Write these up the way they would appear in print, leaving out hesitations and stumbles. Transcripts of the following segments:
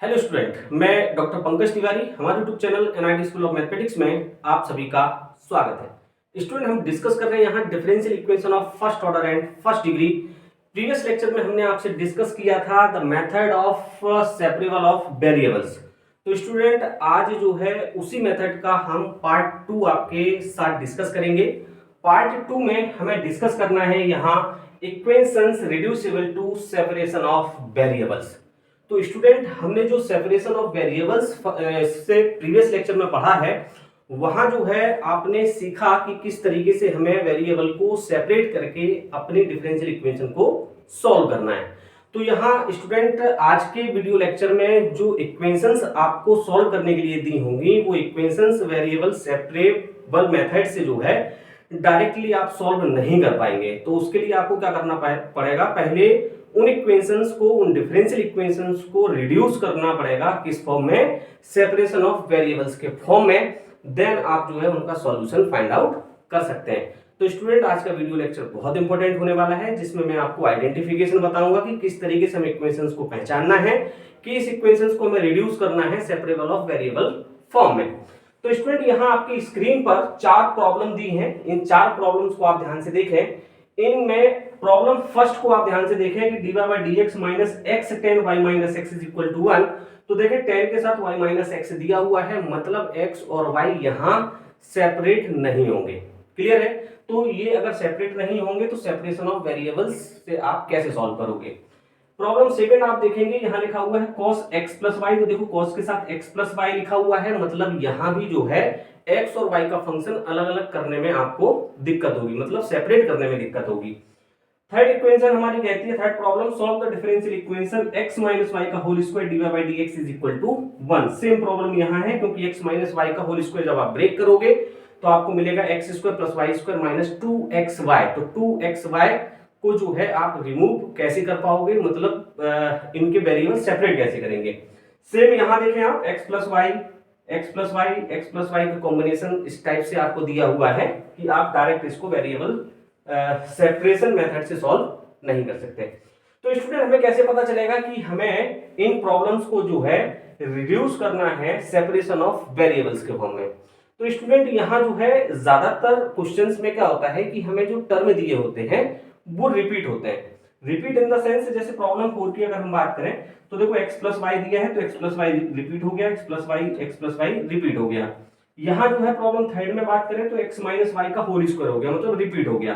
Hello student, मैं doctor Pankaj Tiwari. हमारे YouTube channel NIT school of mathematics में आप सभी का स्वागत है। स्टूडेंट, हम डिस्कस कर रहे हैं यहाँ differential equation of first order and first degree. Previous lecture में हमने आपसे डिस्कस किया था the method of separable of variables. तो स्टूडेंट, आज जो है उसी मेथड का हम पार्ट 2 आपके साथ डिस्कस करेंगे। पार्ट 2 में हमें डिस्कस करना है यहाँ equations reducible to separation of variables. तो स्टूडेंट, हमने जो सेपरेशन ऑफ वेरिएबल्स से प्रीवियस लेक्चर में पढ़ा है, वहां जो है आपने सीखा कि किस तरीके से हमें वेरिएबल को सेपरेट करके अपनी डिफरेंशियल इक्वेशन को सॉल्व करना है। तो यहाँ स्टूडेंट, आज के वीडियो लेक्चर में जो इक्वेशंस आपको सॉल्व करने के लिए दी होंगी, वो इक्वेशंस वेरिएबल सेपरेबल मेथड से जो है डायरेक्टली आप सॉल्व नहीं कर पाएंगे। तो उसके लिए आपको क्या करना पड़ेगा, पहले उन इक्वेशंस को, उन डिफरेंशियल इक्वेशंस को रिड्यूस करना पड़ेगा। किस फॉर्म में? सेपरेशन ऑफ वेरिएबल्स के फॉर्म में। देन आप जो है उनका सॉल्यूशन फाइंड आउट कर सकते हैं। तो स्टूडेंट, आज का वीडियो लेक्चर बहुत इंपॉर्टेंट होने वाला है, जिसमें मैं आपको आइडेंटिफिकेशन बताऊंगा कि किस तरीके से हमें इक्वेशंस को पहचानना है कि इस इक्वेशंस को हमें रिड्यूस करना है सेपरेबल ऑफ वेरिएबल फॉर्म में। तो स्टूडेंट, यहाँ आपकी स्क्रीन पर 4 प्रॉब्लम दी हैं। इन 4 प्रॉब्लम्स को आप ध्यान से देखें। इनमें प्रॉब्लम फर्स्ट को आप ध्यान से देखें कि dy by dx minus X tan Y minus X is equal to 1। तो देखें, टेन के साथ y माइनस एक्स दिया हुआ है, मतलब x और y यहाँ सेपरेट नहीं होंगे। क्लियर है? तो ये अगर सेपरेट नहीं होंगे तो सेपरेशन ऑफ वेरिएबल्स से आप कैसे सॉल्व करोगे। प्रॉब्लम सेकंड आप देखेंगे, यहाँ लिखा हुआ है cos x प्लस वाई। तो देखो, cos के साथ x प्लस वाई लिखा हुआ है, मतलब यहाँ भी जो है x और y का फंक्शन अलग अलग करने में आपको दिक्कत होगी, मतलब सेपरेट करने में दिक्कत होगी। थर्ड इक्वेशन हमारी कहती है, third problem, solve the differential equation x minus Y का whole square dy by dx is equal to 1। Same problem यहाँ है, क्योंकि x माइनस वाई का होल स्क्वायर जब आप ब्रेक करोगे तो आपको मिलेगा X square plus Y square minus 2xy। तो 2xy को जो है आप रिमूव कैसे कर पाओगे, मतलब इनके वेरिएबल सेपरेट कैसे करेंगे। सेम यहाँ देखें आप, x प्लस वाई का कॉम्बिनेशन इस टाइप से आपको दिया हुआ है कि आप डायरेक्ट इसको वेरिएबल सेपरेशन मेथड से सॉल्व नहीं कर सकते। तो स्टूडेंट, हमें कैसे पता चलेगा कि हमें इन प्रॉब्लम्स को जो है रिड्यूस करना है सेपरेशन ऑफ वेरिएबल्स के फॉर्म में। तो स्टूडेंट, यहाँ जो है ज्यादातर क्वेश्चंस में क्या होता है कि हमें जो टर्म दिए होते हैं वो रिपीट होते हैं। रिपीट इन द सेंस, जैसे प्रॉब्लम 4 की अगर हम बात करें तो देखो x प्लस वाई दिया है, तो x प्लस वाई रिपीट हो गया, x प्लस वाई रिपीट हो गया। यहाँ जो है प्रॉब्लम थर्ड में बात करें तो x माइनस वाई का होल स्क्वायर हो गया, मतलब रिपीट हो गया,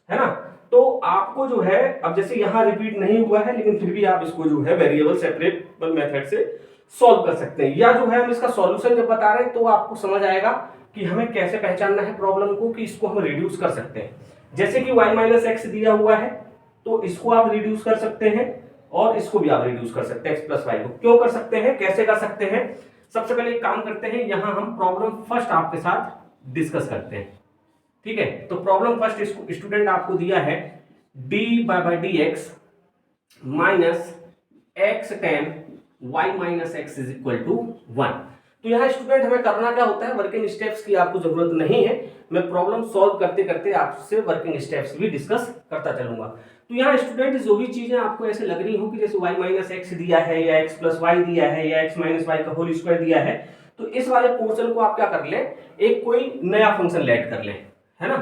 है ना। तो आपको जो है, अब जैसे यहाँ रिपीट नहीं हुआ है, लेकिन फिर भी आप इसको जो है वेरिएबल सेपरेबल मेथड से सॉल्व कर सकते हैं। या जो है हम इसका सॉल्यूशन जब बता रहे हैं तो आपको समझ आएगा कि हमें कैसे पहचानना है प्रॉब्लम को कि इसको हम रिड्यूस कर सकते हैं। जैसे कि y माइनस एक्स दिया हुआ है, तो इसको आप रिड्यूस कर सकते हैं और इसको भी आप रिड्यूस कर सकते हैं, x प्लस वाई को। क्यों कर सकते हैं, कैसे कर सकते हैं? सबसे पहले एक काम करते हैं, यहां हम प्रॉब्लम फर्स्ट आपके साथ डिस्कस करते हैं। ठीक है, तो प्रॉब्लम फर्स्ट स्टूडेंट आपको दिया है dy by dx minus X tan Y minus X is equal to 1। तो यहाँ स्टूडेंट हमें करना क्या होता है, वर्किंग स्टेप्स की आपको जरूरत नहीं है। मैं प्रॉब्लम सॉल्व करते करते आपसे वर्किंग स्टेप्स भी डिस्कस करता चलूंगा। तो यहाँ स्टूडेंट जो भी चीजें आपको ऐसे लग रही हो कि जैसे y माइनस एक्स दिया है या x प्लस वाई दिया है या x माइनस वाई का होल स्क्वायर दिया है, तो इस वाले पोर्शन को आप क्या कर लें, एक कोई नया फंक्शन लेट कर लें, है ना।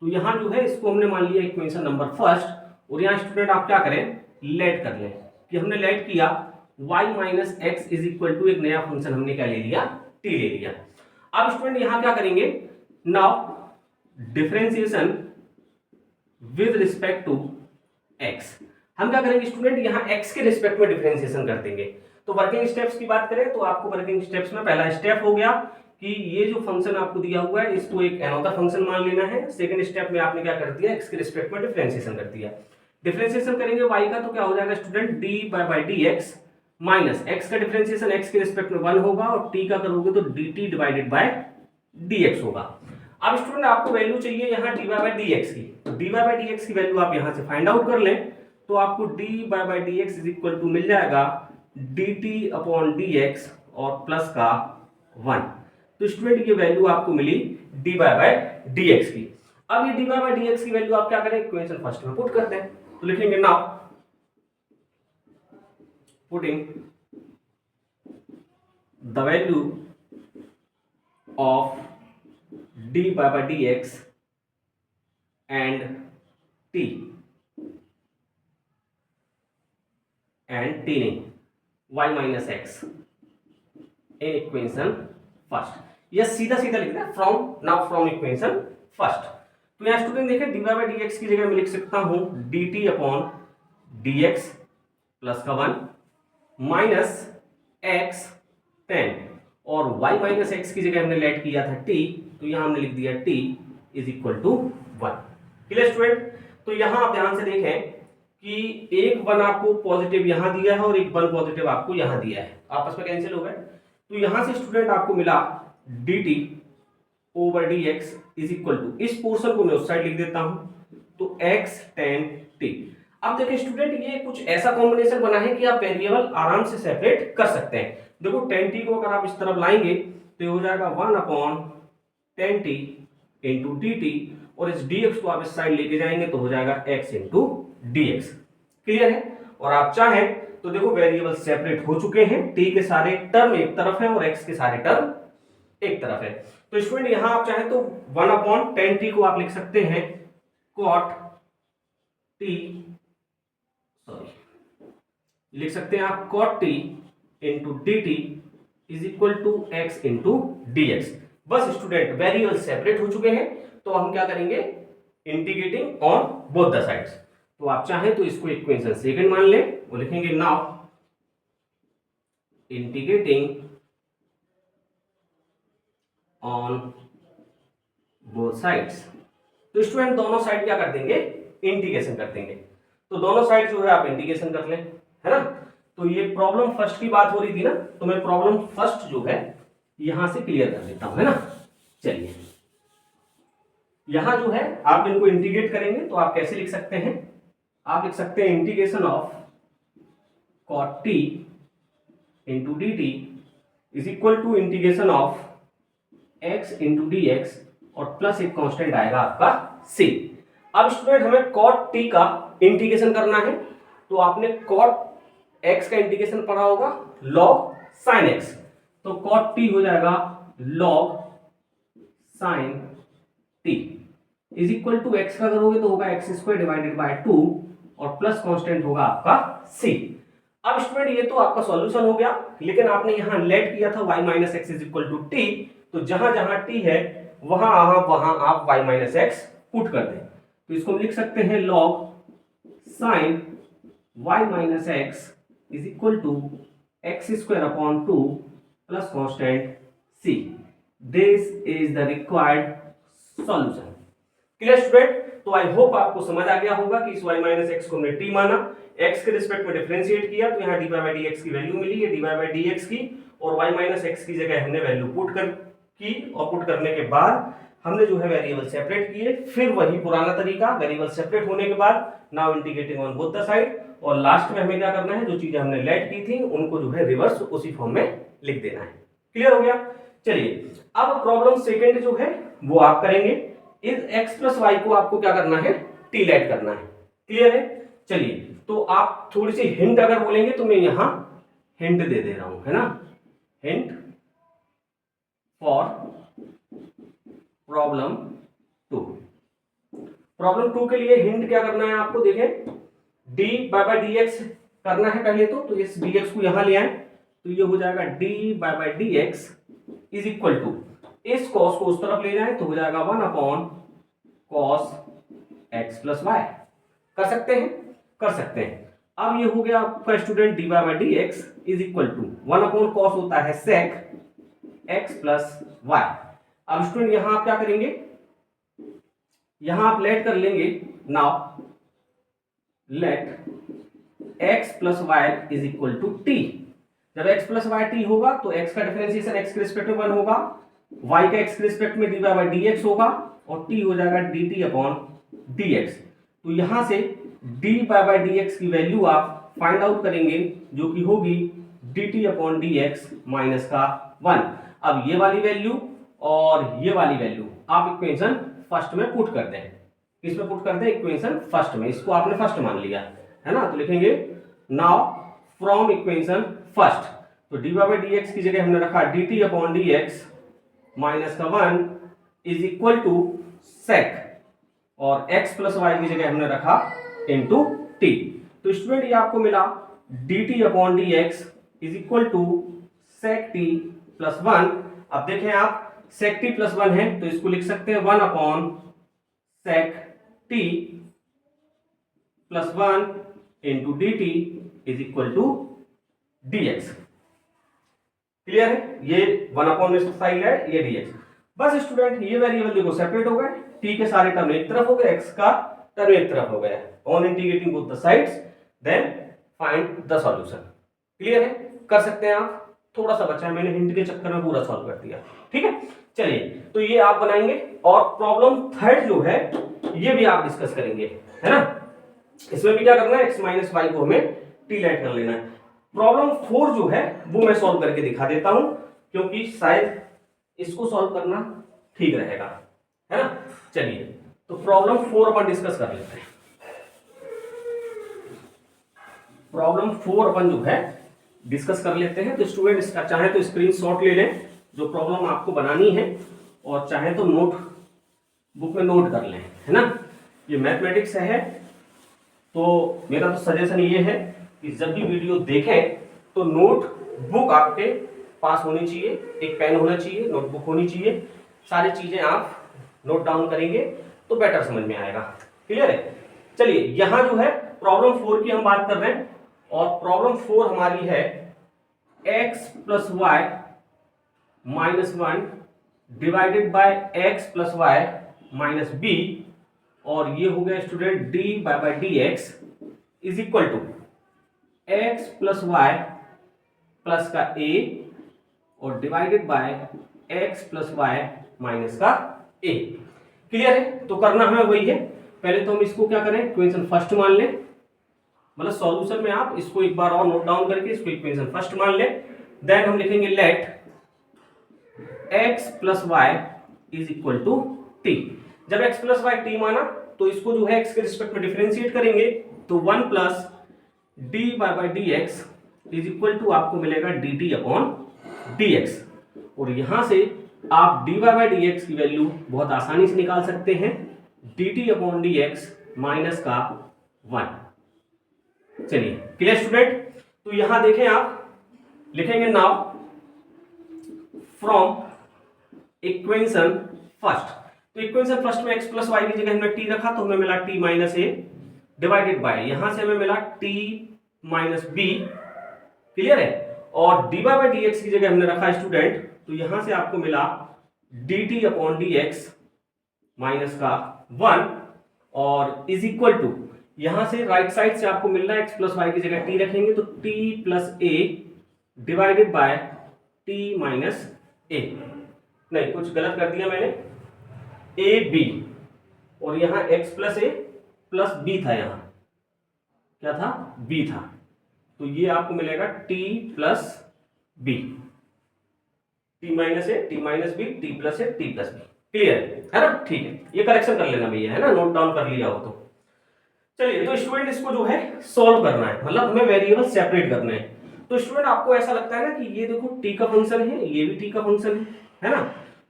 तो यहाँ जो है इसको हमने मान लिया इक्वेशन नंबर फर्स्ट, और यहाँ स्टूडेंट आप क्या करें, लेट कर लें। कि हमने लेट किया y minus X is equal to एक नया फंक्शन हमने क्या ले लिया, t ले लिया। अब स्टूडेंट यहाँ क्या करेंगे, now differentiation with respect to x। हम क्या करेंगे स्टूडेंट, यहाँ x के रिस्पेक्ट में डिफरेंशिएशन कर देंगे। तो वर्किंग स्टेप्स की बात करें तो आपको वर्किंग स्टेप्स में पहला स्टेप हो गया कि ये जो फंक्शन आपको दिया हुआ है इसको एक अनदर फंक्शन मान लेना है। सेकंड स्टेप में आपने क्या कर दिया, x के रिस्पेक्ट में डिफरेंशिएशन कर दिया। डिफरेंशिएशन करेंगे y का, तो क्या हो जाएगा student, dy by dx minus x का डिफरेंशिएशन x के रिस्पेक्ट में 1 होगा, और t का करोगे तो dt डिवाइडेड बाय dx होगा। अब स्टूडेंट आपको वैल्यू चाहिए यहाँ dy by dx की, तो dy by dx की वैल्यू आप यहाँ से फाइंड आउट कर लें, तो आपको dy by dx is equal to मिल जाएगा dt अपॉन dx और प्लस का 1। तो स्टूडेंट ये वैल्यू आपको मिली dy by dx की। अब ये dy by dx की वैल्यू आप क्या करें, इक्वेशन फर्स्ट में पुट कर दें। तो लिखेंगे now putting the value of dy by dx and t नहीं y minus x in equation first. यह सीधा सीधा लिखना है from, now from equation first. तो यहाँ स्टूडेंट देखें dy by dx की जगह मैं लिख सकता हूं dt अपॉन dx प्लस का 1 माइनस x tan, और y माइनस एक्स की जगह हमने लेट किया था t, तो यहां हमने लिख दिया t is equal to 1। Clear student? तो यहां आप ध्यान से देखें कि एक 1 आपको पॉजिटिव यहां दिया है और एक 1 पॉजिटिव आपको यहां दिया है, आपस में कैंसिल हो गए। तो यहां से स्टूडेंट आपको मिला dt over dx is equal to, इस पोर्शन को मैं उस साइड लिख देता हूं, तो x tan t। अब देखिए स्टूडेंट ये कुछ ऐसा कॉम्बिनेशन बना है कि आप वेरिएबल आराम से सेपरेट कर सकते हैं। देखो tan t को अगर आप इस तरफ लाएंगे तो ये हो जाएगा 1 upon tan t into dt, और इस dx को आप इस साइड लेके जाएंगे तो हो जाएगा x इंटू dx। क्लियर है? और आप चाहें तो देखो वेरिएबल सेपरेट हो चुके हैं, t के सारे टर्म एक तरफ है और x के सारे टर्म एक तरफ है। तो स्टूडेंट यहां आप चाहें तो 1 अपॉन tan t को आप लिख सकते हैं cot t, सॉरी लिख सकते हैं आप cot t into dt is equal to x into dx। बस स्टूडेंट वेरिएबल सेपरेट हो चुके हैं, तो हम क्या करेंगे integrating on both the sides. तो आप चाहें तो इसको इक्वेशन सेकंड मान लें, वो लिखेंगे now integrating on both sides. तो स्टूडेंट दोनों साइड क्या कर देंगे इंटीग्रेशन कर देंगे। तो दोनों साइड जो है आप इंटीग्रेशन कर लें, है ना। तो ये प्रॉब्लम फर्स्ट की बात हो रही थी ना, तो मैं प्रॉब्लम फर्स्ट जो है यहां से क्लियर कर देता हूं, है ना। चलिए यहां जो है आप इनको इंटीग्रेट करेंगे तो आप कैसे लिख सकते हैं, आप लिख सकते हैं integration of cot t into dt is equal to integration of x into dx, और प्लस एक कांस्टेंट आएगा आपका c। अब स्टूडेंट हमें cot t का इंटीग्रेशन करना है, तो आपने cot x का इंटीग्रेशन पढ़ा होगा log sin x, तो cot t हो जाएगा log sin t is equal to x का करोगे तो होगा एक्स स्क्वायर डिवाइडेड बाय 2, और प्लस कांस्टेंट होगा आपका c। अब स्टूडेंट ये तो आपका सॉल्यूशन हो गया, लेकिन आपने यहां लेट किया था y minus X is equal to T, तो जहां जहां t है वहां आप y माइनस एक्स पुट कर दें। तो इसको हम लिख सकते हैं log sin y minus X is equal to X square upon 2 plus constant c। This is the required solution. Clear student? तो आई होप आपको समझ आ गया होगा कि इस y माइनस एक्स को हमने t माना, x के रिस्पेक्ट में डिफरेंशिएट किया तो यहाँ dy by dx की वैल्यू मिली है dy by dx की, और y माइनस एक्स की जगह हमने वैल्यू पुट की, और पुट करने के बाद हमने जो है वेरिएबल सेपरेट किए। फिर वही पुराना तरीका, वेरिएबल सेपरेट होने के बाद now integrating on both the side, और लास्ट में हमें क्या करना है, जो चीजें हमने लेट की थी उनको जो है रिवर्स उसी फॉर्म में लिख देना है। क्लियर हो गया? चलिए अब प्रॉब्लम सेकेंड जो है वो आप करेंगे, इस x प्लस वाई को आपको क्या करना है टी लेट करना है। क्लियर है? चलिए तो आप थोड़ी सी हिंट अगर बोलेंगे तो मैं यहां हिंट दे दे रहा हूं, है ना। Hint for problem 2। प्रॉब्लम 2 के लिए हिंट क्या करना है आपको, देखें डी बाय dx करना है पहले तो इस dx को यहां ले आए, तो ये हो जाएगा D by dx is equal to, इस cos को उस तरफ ले जाए तो हो जाएगा 1 upon cos x plus Y. कर सकते हैं? कर सकते हैं। अब ये हो गया आपका स्टूडेंट dy बाय dx is equal to 1 upon cos होता है sec x प्लस वाई। अब स्टूडेंट यहां आप क्या करेंगे, यहां आप लेट कर लेंगे, now let x plus Y is equal to T. जब x प्लस वाई टी होगा तो x का डिफरेंशिएशन x के रिस्पेक्ट में 1 होगा, y का x के रिस्पेक्ट में dy बाय dx होगा, और t हो जाएगा dt अपॉन dx। तो यहां से dy बाय dx की वैल्यू आप फाइंड आउट करेंगे, जो कि होगी dt अपॉन dx माइनस का 1। अब ये वाली वैल्यू और ये वाली वैल्यू आप इक्वेशन फर्स्ट में पुट कर दें। किसमें पुट कर दें? इक्वेशन फर्स्ट में। इसको आपने फर्स्ट मान लिया है ना, तो लिखेंगे नाउ फ्रॉम इक्वेशन फर्स्ट। तो dy बाई डी एक्स की जगह हमने रखा dt upon D x minus का 1 इज इक्वल टू सेक, और x प्लस वाई की जगह हमने रखा इंटू टी। तो स्टूडेंट ये आपको मिला dt upon D x is equal to sec T plus 1। अब देखें आप सेक टी प्लस 1 है तो इसको लिख सकते हैं 1 upon sec T plus 1 into D T is equal to D X. Clear है? ये 1 अपॉन में साइन है, ये डी एक्स। बस स्टूडेंट ये वेरिएबल देखो सेपरेट हो गए, टी के सारे टर्म एक तरफ हो गए, एक्स का टर्म एक तरफ हो गया। On integrating both the sides then find the solution. Clear है? कर सकते हैं आप। थोड़ा सा बचा है, मैंने हिंट के चक्कर में पूरा सॉल्व कर दिया। ठीक है, चलिए तो ये आप बनाएंगे, और प्रॉब्लम थर्ड जो है ये भी आप डिस्कस करेंगे, है ना। इसमें भी क्या करना है, x माइनस वाई को हमें टी लाइट कर लेना है। प्रॉब्लम 4 जो है वो मैं सॉल्व करके दिखा देता हूं, क्योंकि शायद इसको सॉल्व करना ठीक रहेगा, है ना। चलिए तो प्रॉब्लम 4 अपन डिस्कस कर लेते हैं। प्रॉब्लम 4 अपन जो है डिस्कस कर लेते हैं। तो स्टूडेंट इसका चाहे तो स्क्रीनशॉट ले लें जो प्रॉब्लम आपको बनानी है, और चाहे तो नोट बुक में नोट कर लें, है ना। ये मैथमेटिक्स है, तो मेरा तो सजेशन ये है कि जब भी वीडियो देखें तो नोट बुक आपके पास होनी चाहिए, एक पेन होना चाहिए, नोटबुक होनी चाहिए, सारी चीजें आप नोट डाउन करेंगे तो बेटर समझ में आएगा। क्लियर है? चलिए यहां जो है प्रॉब्लम 4 की हम बात कर रहे हैं, और प्रॉब्लम 4 हमारी है x plus y minus 1 divided by x plus y minus b, और ये हो गया student dy by d x is equal to x plus y plus का a और divided by x plus y minus का a। Clear है? तो करना हमें वही है। पहले तो हम इसको क्या करें, इक्वेशन फर्स्ट मान लें, मतलब सॉल्यूशन में आप इसको एक बार और नोट डाउन करके इसको इक्वेशन फर्स्ट मान लें। देन हम लिखेंगे let x plus Y is equal to T. जब x प्लस वाई टी माना तो इसको जो है x के रिस्पेक्ट में डिफरेंशिएट करेंगे, तो 1 plus d by d x is equal to आपको मिलेगा d t upon D x. और यहां से आप डी बाय डी एक्स की वैल्यू बहुत आसानी से निकाल सकते हैं, d t upon D x minus का 1। चलिए क्लियर स्टूडेंट? तो यहां देखें आप लिखेंगे नाउ फ्रॉम इक्वेशन फर्स्ट। तो इक्वेशन फर्स्ट में x प्लस वाई की जगह हमने t रखा, तो हमें मिला t माइनस ए डिवाइडेड बाय, यहां से हमें मिला t माइनस बी। क्लियर है? और डी बाय डी एक्स की जगह हमने रखा स्टूडेंट, तो यहां से आपको मिला dt upon D x minus का 1, और इज इक्वल टू यहां से राइट साइड से आपको मिल रहा है x प्लस वाई की जगह t रखेंगे तो t plus A divided by t minus A. नहीं, कुछ गलत कर दिया मैंने, ए बी, और यहां x प्लस ए प्लस बी था, यहां क्या था, b था, तो ये आपको मिलेगा t plus b, t minus a t minus b, t plus a t plus b. Clear है ना? ठीक है, ये करेक्शन कर लेना भैया, है ना, नोट डाउन कर लिया हो तो। चलिए तो स्टूडेंट इसको जो है सॉल्व करना है, मतलब हमें वेरिएबल सेपरेट करना है। तो स्टूडेंट आपको ऐसा लगता है ना कि ये देखो t का फंक्शन है, ये भी t का फंक्शन है ना,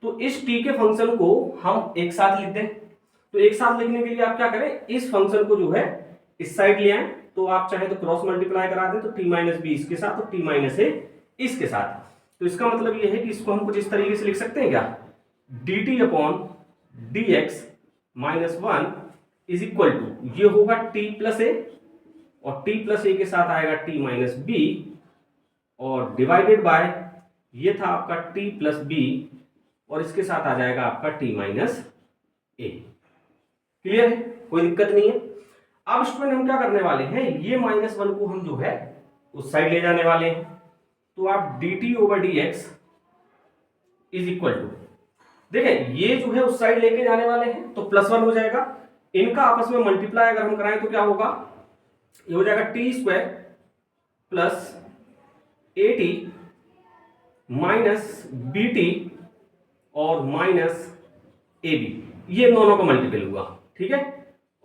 तो इस t के फंक्शन को हम एक साथ लिख दें। तो एक साथ लिखने के लिए आप क्या करें, इस फंक्शन को जो है इस साइड ले आए, तो आप चाहे तो क्रॉस मल्टीप्लाई करा दें, तो t माइनस बी इसके साथ और t माइनस ए इसके साथ। तो इसका मतलब ये है कि इसको हम कुछ इस तरीके से लिख सकते हैं क्या, dt upon D x minus 1 is equal to, ये होगा t प्लस ए, और t प्लस ए के साथ आएगा t माइनस बी, और डिवाइडेड बाय ये था आपका t प्लस बी, और इसके साथ आ जाएगा आपका t माइनस ए। क्लियर है? कोई दिक्कत नहीं है। अब स्टूडेंट हम क्या करने वाले हैं, ये -1 को हम जो है उस साइड ले जाने वाले हैं, तो आप dt over d x is equal to, देखें ये जो है उस साइड लेके जाने वाले हैं तो +1 हो जाएगा, इनका आपस में मल्टीप्लाई अगर हम कराएं तो क्या होगा, ये हो जाएगा t square plus a t minus b t और माइनस ए बी, ये दोनों का मल्टीपल हुआ, ठीक है,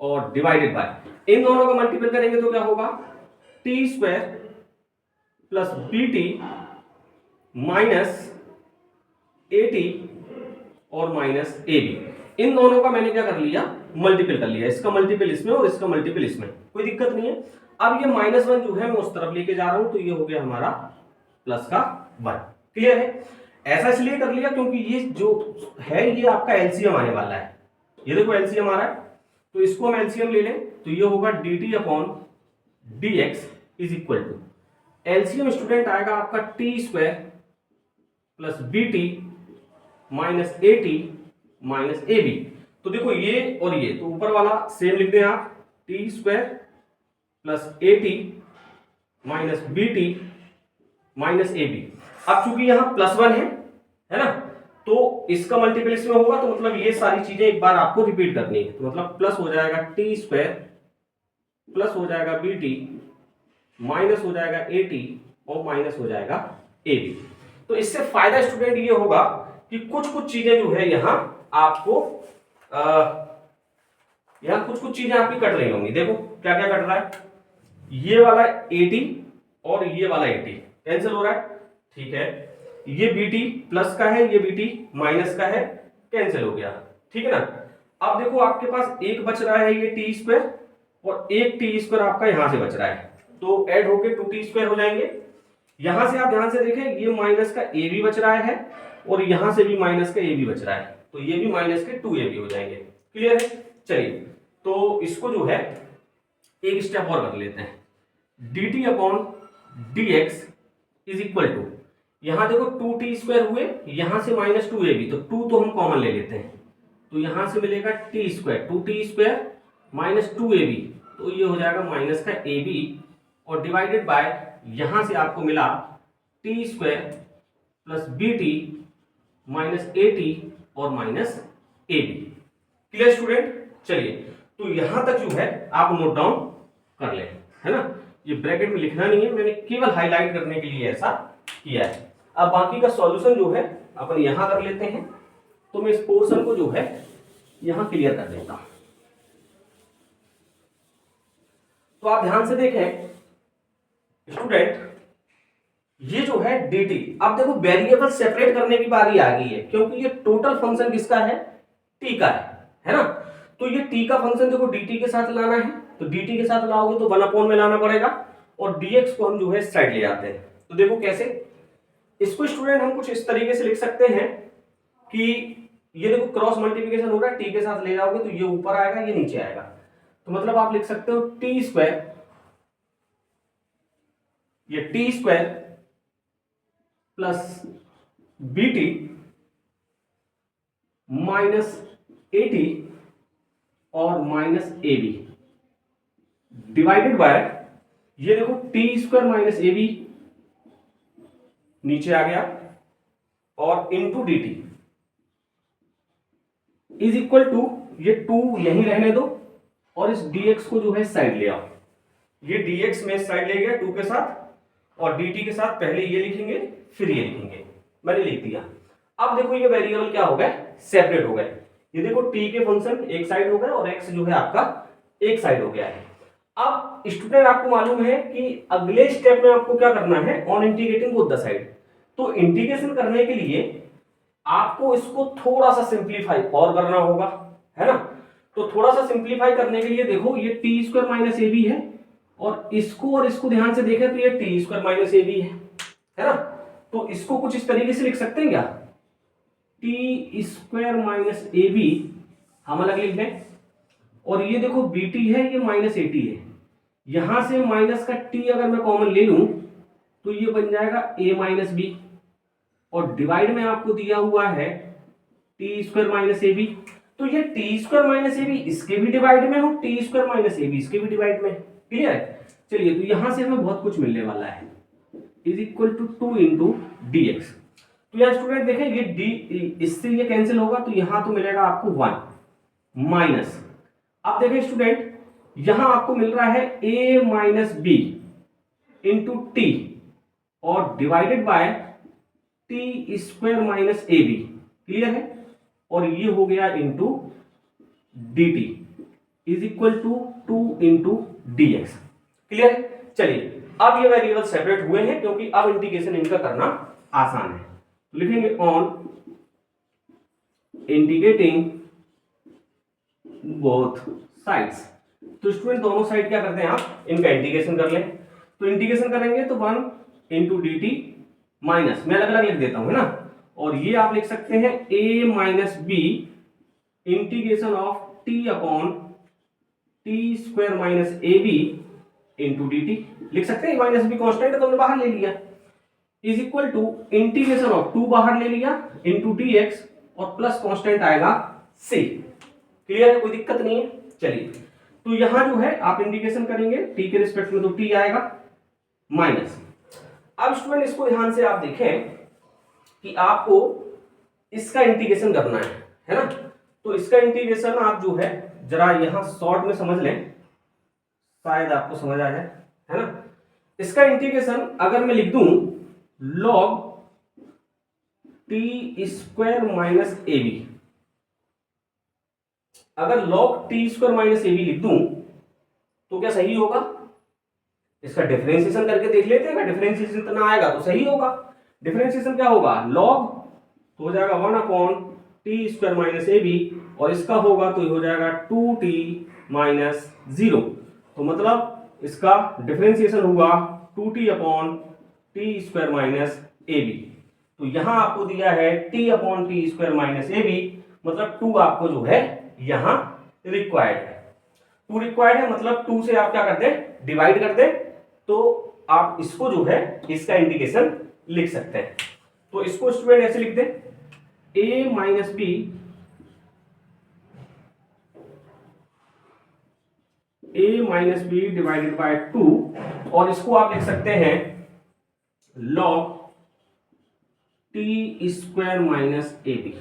और डिवाइडेड बाय इन दोनों का मल्टीपल करेंगे तो क्या होगा, t square plus b t minus AT और माइनस AB, इन दोनों का मैंने क्या कर लिया, मल्टीपल कर लिया, इसका मल्टीपल इसमें और इसका मल्टीपल इसमें, कोई दिक्कत नहीं है। अब ये -1 जो है मैं उस तरफ लेके जा रहा हूं, तो ये हो गया हमारा प्लस का 1। क्लियर है? ऐसा इसलिए कर लिया क्योंकि ये जो है ये आपका एलसीएम आने वाला है, ये देखो एलसीएम आ रहा है, तो इसको हम एलसीएम ले लें तो ये होगा dt upon dx is equal to, LCM student आएगा आपका t square plus b t minus AT minus AB। तो देखो ये और ये तो ऊपर वाला सेम लिख दें आप, T square plus AT minus BT minus AB। अब चूंकि यहां +1 है ना, तो इसका मल्टीपल इसमें होगा, तो मतलब ये सारी चीजें एक बार आपको रिपीट करनी है, तो मतलब प्लस हो जाएगा टी स्क्वायर प्लस हो जाएगा BT माइनस हो जाएगा AT और माइनस हो जाएगा AB। तो इससे फायदा स्टूडेंट ये होगा कि कुछ कुछ चीजें जो है यहाँ आपको यहाँ कुछ चीजें आपकी कट रही होंगी। देखो क्या क्या कट रहा है, ये वाला AT और ये वाला AT कैंसिल हो रहा है, ठीक है। ये BT प्लस का है, ये BT माइनस का है, कैंसिल हो गया, ठीक है ना। अब देखो आपके पास एक बच रहा है ये टी स्क्वायर और एक टी स्क्वायर आपका यहां से बच रहा है, तो ऐड होके 2t स्क्वायर हो जाएंगे। यहां से आप ध्यान से देखें, ये माइनस का AB बच रहा है और यहां से भी माइनस का AB बच रहा है, तो ये भी माइनस के 2AB हो जाएंगे। क्लियर है? चलिए तो इसको जो है एक स्टेप और कर लेते हैं, dt upon dx is equal to, यहां देखो 2t स्क्वायर हुए, यहां से माइनस 2AB, तो 2 तो हम कॉमन ले लेते हैं, तो यहां से मिलेगा t square, 2t square minus 2AB, तो ये हो जाएगा माइनस का AB और डिवाइडेड बाय यहां से आपको मिला T square plus BT minus AT और माइनस AB। Clear student? चलिए तो यहां तक जो है आप नोट डाउन कर ले, है ना, ये ब्रैकेट में लिखना नहीं है, मैंने केवल हाईलाइट करने के लिए ऐसा किया है। अब बाकी का सॉल्यूशन जो है अपन यहां कर लेते हैं, तो मैं इस पोर्शन को जो है यहां क्लियर कर देता हूं। तो आप ध्यान से देखें स्टूडेंट, ये जो है dt, अब देखो वेरिएबल सेपरेट करने की बारी आ गई है, क्योंकि ये टोटल फंक्शन किसका है, t का है ना। तो ये t का फंक्शन देखो dt के साथ लाना है, तो dt के साथ लाओगे तो 1 में लाना पड़ेगा, और dx को हम जो है साइड ले आते हैं। तो देखो कैसे, इसको स्टूडेंट हम कुछ इस तरीके से लिख सकते हैं कि ये देखो क्रॉस मल्टीप्लिकेशन हो रहा है, t के साथ ले जाओगे तो ये ऊपर आएगा, ये नीचे आएगा, तो मतलब आप लिख सकते हो टी स्क्वायर, ये T square plus BT minus AT और माइनस AB डिवाइडेड बाय, ये देखो टी स्क्वायर माइनस AB नीचे आ गया और into dt is equal to, ये 2 यहीं रहने दो और इस dx को जो है साइड ले आओ, ये dx में साइड ले गया 2 के साथ, और dt के साथ पहले ये लिखेंगे फिर ये लिखेंगे, मैंने लिख दिया। अब देखो ये वेरिएबल क्या हो गए, सेपरेट हो गए, ये देखो t के फंक्शन एक साइड हो गए और x जो है आपका एक साइड हो गया है। अब स्टूडेंट आपको मालूम है कि अगले स्टेप में आपको क्या करना है, on integrating both the side, तो इंटीग्रेशन करने के लिए आपको इसको थोड़ा सा सिंप्लीफाई और करना होगा, है ना। तो थोड़ा सा सिंप्लीफाई करने के लिए देखो ये टी स्क्वायर माइनस AB है, और इसको ध्यान से देखें तो ये टी स्क्वायर माइनस AB है ना। तो इसको कुछ इस तरीके से लिख सकते हैं क्या, टी स्क्वायर माइनस AB हम अलग लिख दें, और ये देखो BT है, ये माइनस AT है, यहां से माइनस का t अगर मैं कॉमन ले लूं तो ये बन जाएगा a माइनस बी, और डिवाइड में आपको दिया हुआ है टी स्क्वायर माइनस AB, तो ये टी स्क्वायर माइनस AB इसके भी डिवाइड में हो, टी स्क्वायर माइनस AB इसके भी डिवाइड में। क्लियर है? चलिए तो यहां से हमें बहुत कुछ मिलने वाला है, is equal to 2 into dx। तो यार स्टूडेंट देखें ये d, इससे ये कैंसिल होगा, तो यहां तो मिलेगा आपको 1 माइनस, अब देखें स्टूडेंट यहां आपको मिल रहा है a minus B into T और divided by T square minus AB। Clear है? और ये हो गया into dt is equal to 2 into dx। Clear है? चलिए अब ये वेरिएबल सेपरेट हुए हैं, क्योंकि अब इंटीग्रेशन इनका करना आसान है। तो लिखेंगे ऑन इंटीग्रेटिंग बोथ साइड्स। तो स्टूडेंट दोनों साइड क्या करते हैं आप इनका इंटीग्रेशन कर लें। तो इंटीग्रेशन करेंगे तो 1 इंटू डी टी माइनस, मैं अलग अलग लिख देता हूं है ना, और ये आप लिख सकते हैं a minus b integration of t upon t square minus a b into D t. लिख सकते हैं माइनस बी कॉन्स्टेंट है तो हमने बाहर ले लिया, is equal to integration of 2 बाहर ले लिया इंटू डी एक्स और प्लस कॉन्स्टेंट आएगा c। क्लियर है, कोई दिक्कत नहीं है। चलिए तो यहां जो है आप इंटीग्रेशन करेंगे t के रिस्पेक्ट में तो t आएगा माइनस। अब स्टूडेंट इसको ध्यान से आप देखें कि आपको इसका इंटीग्रेशन करना है ना। तो इसका इंटीग्रेशन आप जो है जरा यहां शॉर्ट में समझ लें, शायद आपको समझ आ जाए है ना। इसका इंटीग्रेशन अगर मैं लिख दूं log t square minus a b, अगर log t square minus a b लिख दूं तो क्या सही होगा? इसका डिफरेंशिएशन करके देख लेते हैं, अगर डिफरेंशिएशन इतना आएगा तो सही होगा। डिफरेंशिएशन क्या होगा log तो हो जाएगा 1 upon t square minus a b और इसका होगा तो हो जाएगा 2t माइनस 0। तो मतलब इसका डिफरेंशिएशन हुआ 2t upon t square minus a b. तो यहां आपको दिया है t upon t square minus a b, मतलब 2 आपको जो है यहां रिक्वायर्ड है। 2 रिक्वायर्ड है मतलब 2 से आप क्या कर दें डिवाइड कर दें, तो आप इसको जो है इसका इंटीग्रेशन लिख सकते हैं। तो इसको स्टूडेंट ऐसे लिख दें a minus b divided by 2 और इसको आप लिख सकते हैं log t square minus a b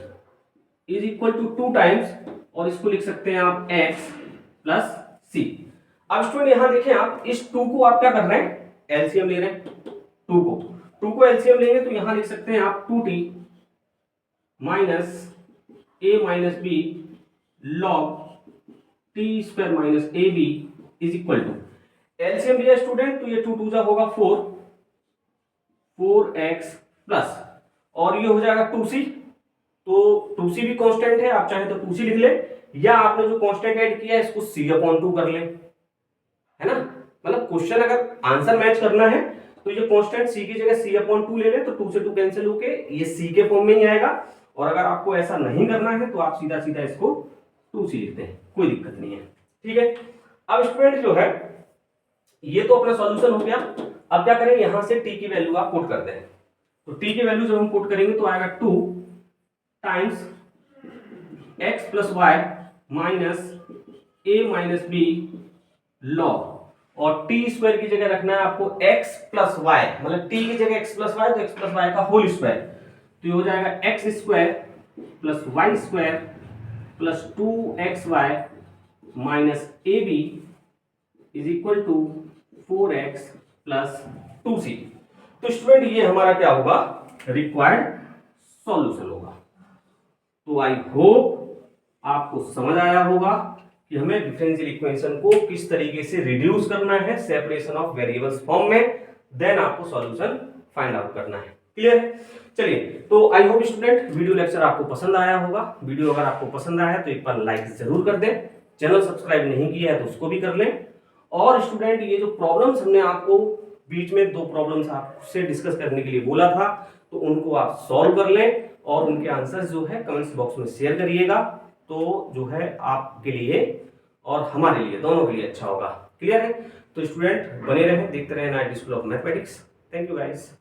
is equal to 2 times और इसको लिख सकते हैं आप x प्लस सी। अब स्टूडेंट यहां देखें आप इस 2 को आप क्या कर रहे हैं एलसीएम ले रहे हैं, 2 को एलसीएम लेंगे तो यहां लिख सकते हैं आप 2t minus a minus b log t square minus a b is equal to LCM लिया स्टूडेंट तो ये 2 2 जा होगा 4x प्लस और ये हो जाएगा 2c। तो 2c भी कांस्टेंट है, आप चाहे तो 2c लिख ले या आपने जो कांस्टेंट ऐड किया है इसको c अपॉन 2 कर ले, है ना। मतलब क्वेश्चन अगर आंसर मैच करना है तो ये कांस्टेंट c की जगह c अपॉन 2 ले ले तो 2 से 2 कैंसिल होके ये c के फॉर्म में ही आएगा। और अगर आपको ऐसा नहीं करना है तो आप सीधा सीधा इसको 2c लिखते हैं, कोई दिक्कत नहीं है। ठीक है, अब स्टूडेंट जो है ये तो अपना सॉल्यूशन हो गया। अब क्या करें यहां से t की वैल्यू आप पुट कर दें, तो t की वैल्यू जब हम पुट करेंगे तो आएगा 2 times x plus y minus a minus b log और टी स्क्वायर की जगह रखना है आपको x प्लस वाई, मतलब t की जगह x प्लस वाई तो x प्लस वाई का होल स्क्वायर, तो ये हो जाएगा x square plus Y square plus 2xy minus a b is equal to 4x plus 2c। तो स्टूडेंट ये हमारा क्या होगा रिक्वायर्ड सॉल्यूशन होगा। तो आई होप आपको समझ आया होगा कि हमें डिफरेंशियल इक्वेशन को किस तरीके से रिड्यूस करना है सेपरेशन ऑफ वेरिएबल्स फॉर्म में, देन आपको सॉल्यूशन फाइंड आउट करना है। क्लियर है? चलिए तो I hope student video lecture आपको पसंद आया होगा। वीडियो अगर आपको पसंद आया तो एक बार लाइक जरूर कर दें, चैनल सब्सक्राइब नहीं किया है तो उसको भी कर लें। और स्टूडेंट ये जो प्रॉब्लम्स हमने आपको बीच में 2 प्रॉब्लम्स आपसे डिस्कस करने के लिए बोला था तो उनको आप सॉल्व कर लें और उनके आंसर्स जो है कमेंट्स बॉक्स में शेयर करिएगा, तो जो है आपके लिए और हमारे लिए दोनों के लिए अच्छा होगा। क्लियर है? तो स्टूडेंट बने रहें, देखते रहें night school of mathematics. Thank you guys.